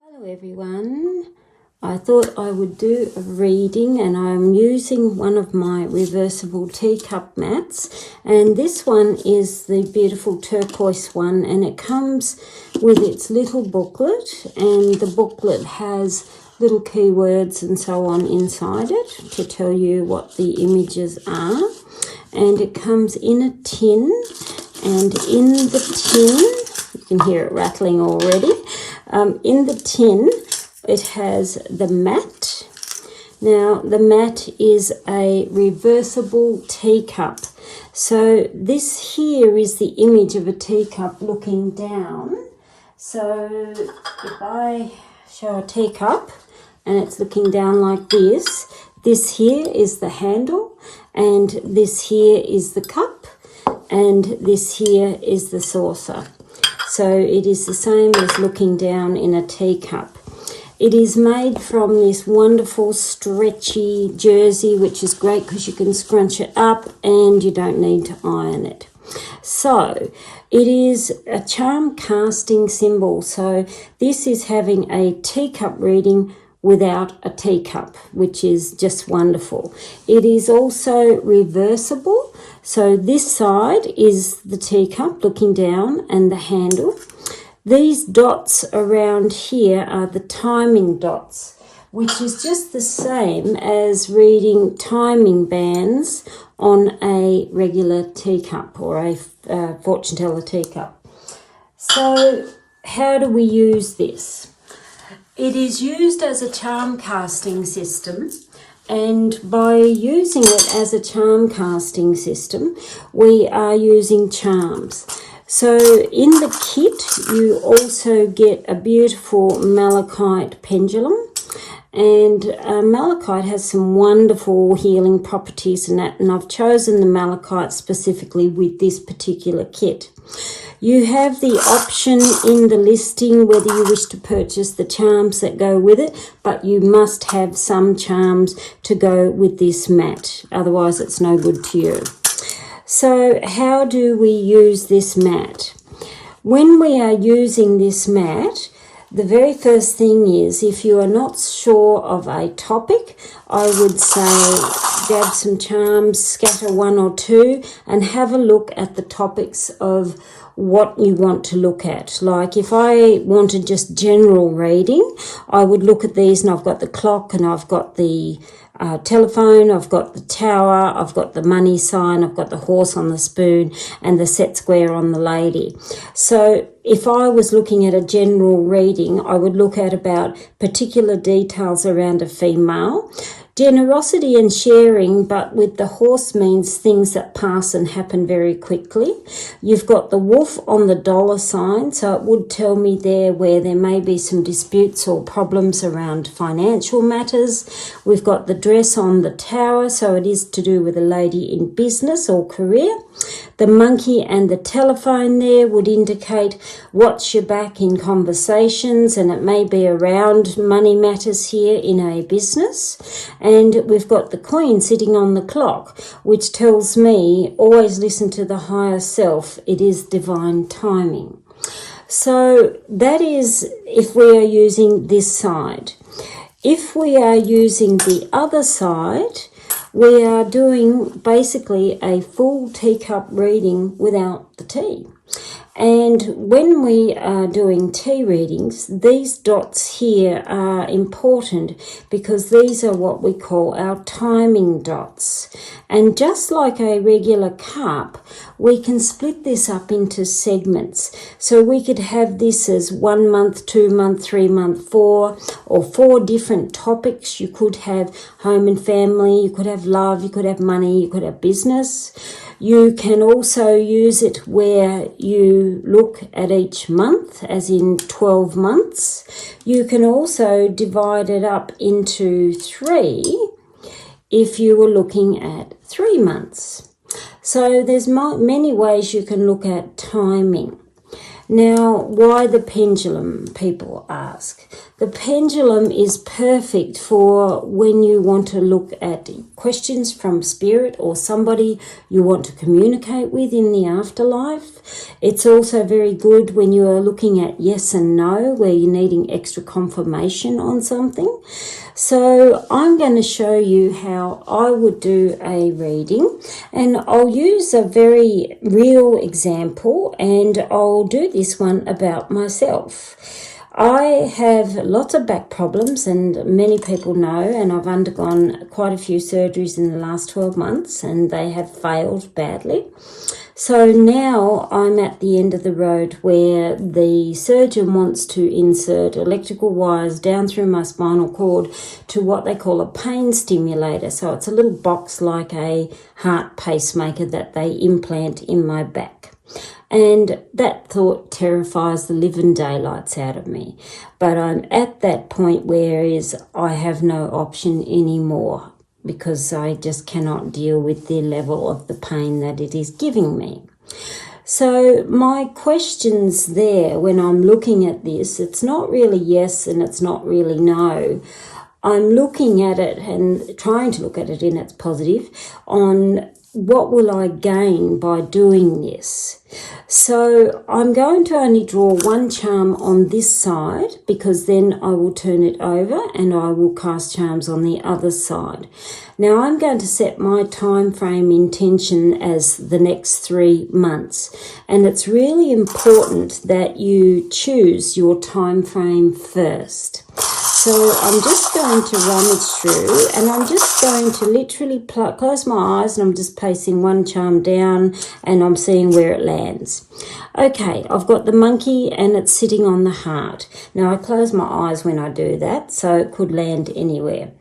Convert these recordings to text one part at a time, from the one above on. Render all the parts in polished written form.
Hello everyone, I thought I would do a reading and I'm using one of my reversible teacup mats, and this one is the beautiful turquoise one, and it comes with its little booklet, and the booklet has little keywords and so on inside it to tell you what the images are, and it comes in a tin, and in the tin, you can hear it rattling already. In the tin, it has the mat. Now, the mat is a reversible teacup. So this here is the image of a teacup looking down. So if I show a teacup and it's looking down like this here is the handle, and this here is the cup, and this here is the saucer. So it is the same as looking down in a teacup. It is made from this wonderful stretchy jersey, which is great because you can scrunch it up and you don't need to iron it. So it is a charm casting symbol. So this is having a teacup reading without a teacup, which is just wonderful. It is also reversible. So this side is the teacup looking down and the handle. These dots around here are the timing dots, which is just the same as reading timing bands on a regular teacup or a fortune teller teacup. So how do we use this? It is used as a charm casting system, and by using it as a charm casting system, we are using charms. So in the kit, you also get a beautiful malachite pendulum, and malachite has some wonderful healing properties in that, and I've chosen the malachite specifically with this particular kit. You have the option in the listing whether you wish to purchase the charms that go with it, but you must have some charms to go with this mat, otherwise it's no good to you. So how do we use this mat? When we are using this mat, the very first thing is, if you are not sure of a topic, I would say grab some charms, scatter one or two, and have a look at the topics of what you want to look at. Like if I wanted just general reading, I would look at these, and I've got the clock, and I've got the telephone, I've got the tower, I've got the money sign, I've got the horse on the spoon, and the set square on the lady. So if I was looking at a general reading, I would look at about particular details around a female. Generosity and sharing, but with the horse means things that pass and happen very quickly. You've got the wolf on the dollar sign, so it would tell me there where there may be some disputes or problems around financial matters. We've got the dress on the tower, so it is to do with a lady in business or career. The monkey and the telephone there would indicate watch your back in conversations, and it may be around money matters here in a business. And we've got the queen sitting on the clock, which tells me always listen to the higher self. It is divine timing. So that is if we are using this side. If we are using the other side, we are doing basically a full teacup reading without the tea. And when we are doing tea readings, these dots here are important because these are what we call our timing dots. And just like a regular cup, we can split this up into segments. So we could have this as 1 month, 2 month, 3 month, 4, or 4 different topics. You could have home and family, you could have love, you could have money, you could have business. You can also use it where you look at each month, as in 12 months. You can also divide it up into 3 if you were looking at 3 months. So there's many ways you can look at timing. Now, why the pendulum, people ask. The pendulum is perfect for when you want to look at questions from spirit or somebody you want to communicate with in the afterlife. It's also very good when you are looking at yes and no, where you're needing extra confirmation on something. So I'm going to show you how I would do a reading, and I'll use a very real example, and I'll do this one about myself. I have lots of back problems, and many people know, and I've undergone quite a few surgeries in the last 12 months, and they have failed badly. So now I'm at the end of the road where the surgeon wants to insert electrical wires down through my spinal cord to what they call a pain stimulator. So it's a little box like a heart pacemaker that they implant in my back. And that thought terrifies the living daylights out of me. But I'm at that point where I have no option anymore, because I just cannot deal with the level of the pain that it is giving me. So my questions there when I'm looking at this, it's not really yes and it's not really no. I'm looking at it and trying to look at it in its positive on what will I gain by doing this. So I'm going to only draw one charm on this side, because then I will turn it over and I will cast charms on the other side. Now I'm going to set my time frame intention as the next 3 months, and it's really important that you choose your time frame first. So I'm just going to rummage through, and I'm just going to literally close my eyes, and I'm just placing one charm down and I'm seeing where it lands. Okay, I've got the monkey and it's sitting on the heart. Now I close my eyes when I do that, so it could land anywhere.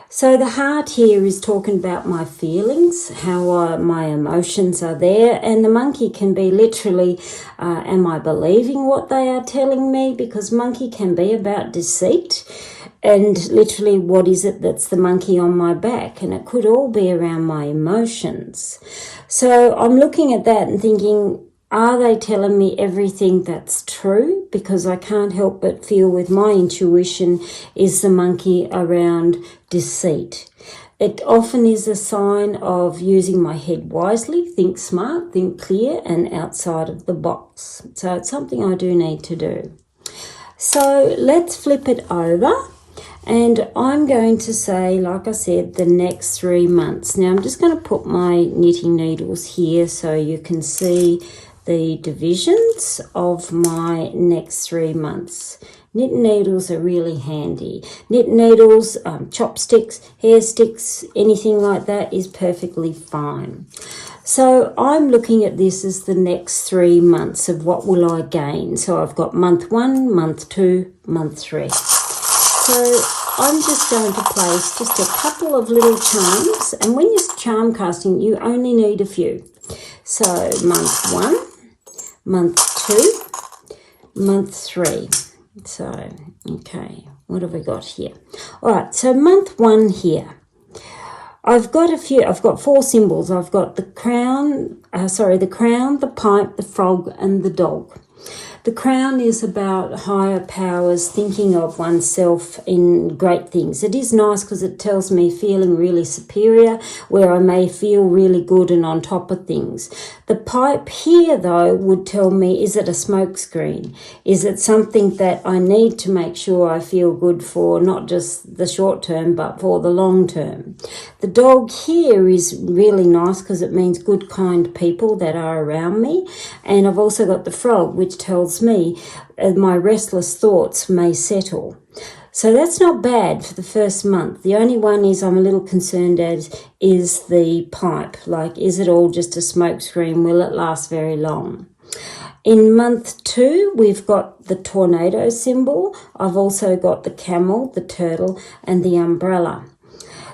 So the heart here is talking about my feelings, how my emotions are there, and the monkey can be literally, am I believing what they are telling me? Because monkey can be about deceit, and literally what is it that's the monkey on my back? And it could all be around my emotions. So I'm looking at that and thinking, are they telling me everything that's true? Because I can't help but feel with my intuition is the monkey around deceit. It often is a sign of using my head wisely, think smart, think clear, and outside of the box. So it's something I do need to do. So let's flip it over. And I'm going to say, like I said, the next 3 months. Now I'm just going to put my knitting needles here so you can see the divisions of my next 3 months. Knit needles are really handy. Knit needles, chopsticks, hair sticks, anything like that is perfectly fine. So I'm looking at this as the next 3 months of what will I gain. So I've got month 1, month 2, month 3. So I'm just going to place just a couple of little charms. And when you're charm casting, you only need a few. So month 1, month 2, month 3. So, okay, what have we got here? All right, so month 1 here. I've got 4 symbols. I've got the crown, the pipe, the frog, and the dog. The crown is about higher powers, thinking of oneself in great things. It is nice because it tells me feeling really superior, where I may feel really good and on top of things. The pipe here, though, would tell me, is it a smoke screen? Is it something that I need to make sure I feel good for, not just the short term, but for the long term? The dog here is really nice because it means good, kind people that are around me. And I've also got the frog, which tells me my restless thoughts may settle. So that's not bad for the first month. The only one is I'm a little concerned is the pipe. Like, is it all just a smoke screen? Will it last very long? In month 2, we've got the tornado symbol. I've also got the camel, the turtle, and the umbrella.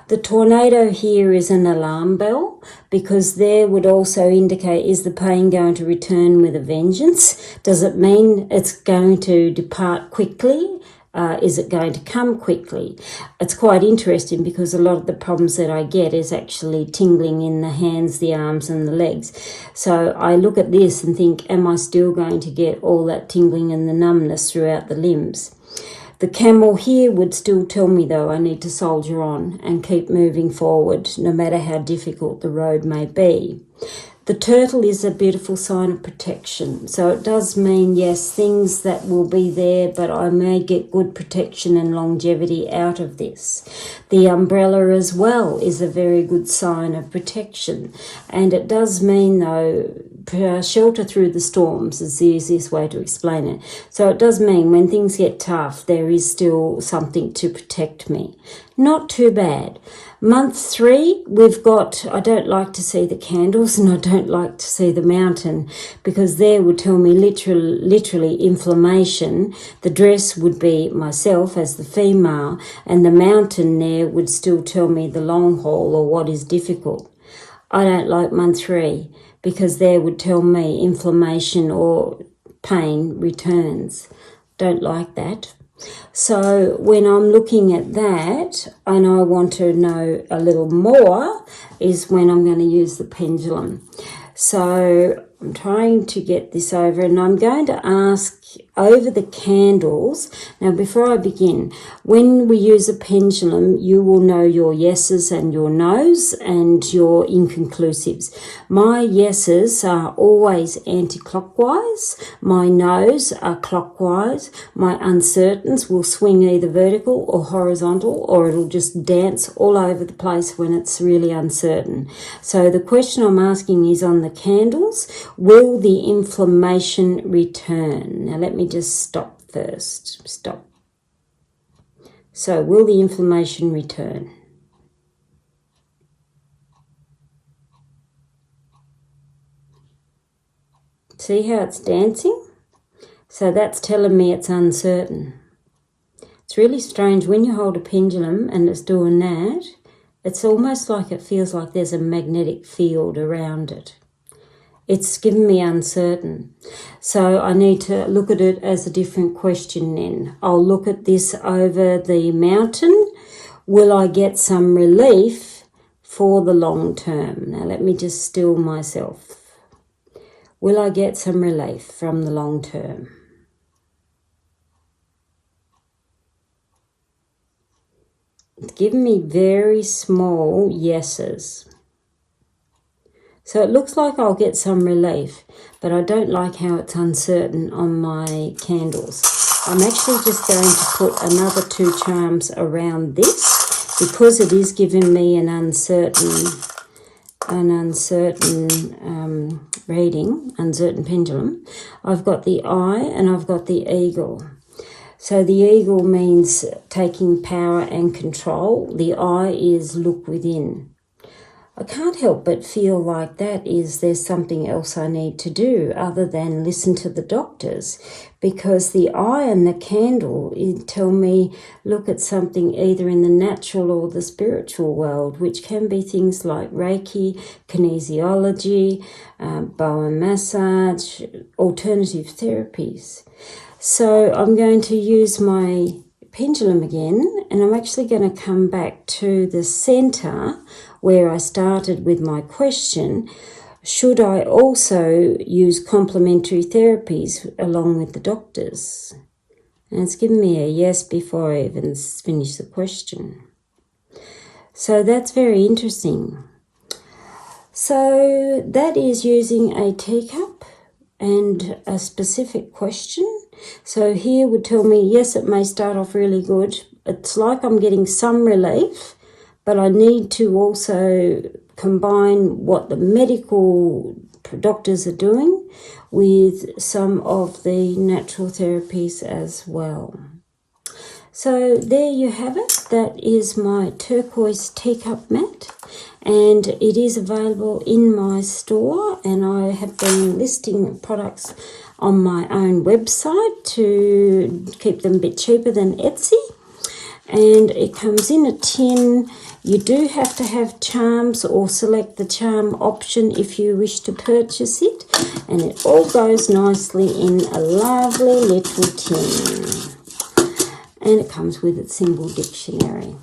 The tornado here is an alarm bell, because there would also indicate, is the pain going to return with a vengeance? Does it mean it's going to depart quickly? Is it going to come quickly? It's quite interesting because a lot of the problems that I get is actually tingling in the hands, the arms and the legs. So I look at this and think, am I still going to get all that tingling and the numbness throughout the limbs? The camel here would still tell me, though, I need to soldier on and keep moving forward, no matter how difficult the road may be. The turtle is a beautiful sign of protection. So it does mean, yes, things that will be there, but I may get good protection and longevity out of this. The umbrella as well is a very good sign of protection. And it does mean, though, shelter through the storms is the easiest way to explain it. So it does mean when things get tough, there is still something to protect me. Not too bad. Month 3, we've got, I don't like to see the candles and I don't like to see the mountain because there would tell me literally inflammation. The dress would be myself as the female and the mountain there would still tell me the long haul or what is difficult. I don't like month 3 because there would tell me inflammation or pain returns. Don't like that. So when I'm looking at that and I want to know a little more is when I'm going to use the pendulum. So I'm trying to get this over and I'm going to ask over the candles. Now before I begin, when we use a pendulum, you will know your yeses and your nos and your inconclusives. My yeses are always anti-clockwise. My nos are clockwise. My uncertains will swing either vertical or horizontal, or it'll just dance all over the place when it's really uncertain. So the question I'm asking is on the candles, will the inflammation return? Now let me just stop first. Stop. So will the inflammation return? See how it's dancing? So that's telling me it's uncertain. It's really strange when you hold a pendulum and it's doing that. It's almost like it feels like there's a magnetic field around it. It's given me uncertain. So I need to look at it as a different question then. I'll look at this over the mountain. Will I get some relief for the long term? Now let me just still myself. Will I get some relief from the long term? It's given me very small yeses. So it looks like I'll get some relief, but I don't like how it's uncertain on my candles. I'm actually just going to put another 2 charms around this because it is giving me an uncertain reading, uncertain pendulum. I've got the eye and I've got the eagle. So the eagle means taking power and control. The eye is look within. I can't help but feel like there's something else I need to do other than listen to the doctors, because the eye and the candle tell me look at something either in the natural or the spiritual world, which can be things like Reiki, kinesiology, Boa massage, alternative therapies. So I'm going to use my pendulum again, and I'm actually going to come back to the center where I started with my question. Should I also use complementary therapies along with the doctors? And it's given me a yes before I even finish the question. So that's very interesting. So that is using a teacup and a specific question. So here would tell me, yes, it may start off really good. It's like I'm getting some relief, but I need to also combine what the medical doctors are doing with some of the natural therapies as well. So there you have it. That is my turquoise teacup mat, and it is available in my store, and I have been listing products on my own website to keep them a bit cheaper than Etsy. And it comes in a tin. You do have to have charms or select the charm option if you wish to purchase it, and it all goes nicely in a lovely little tin. and it comes with its symbol dictionary.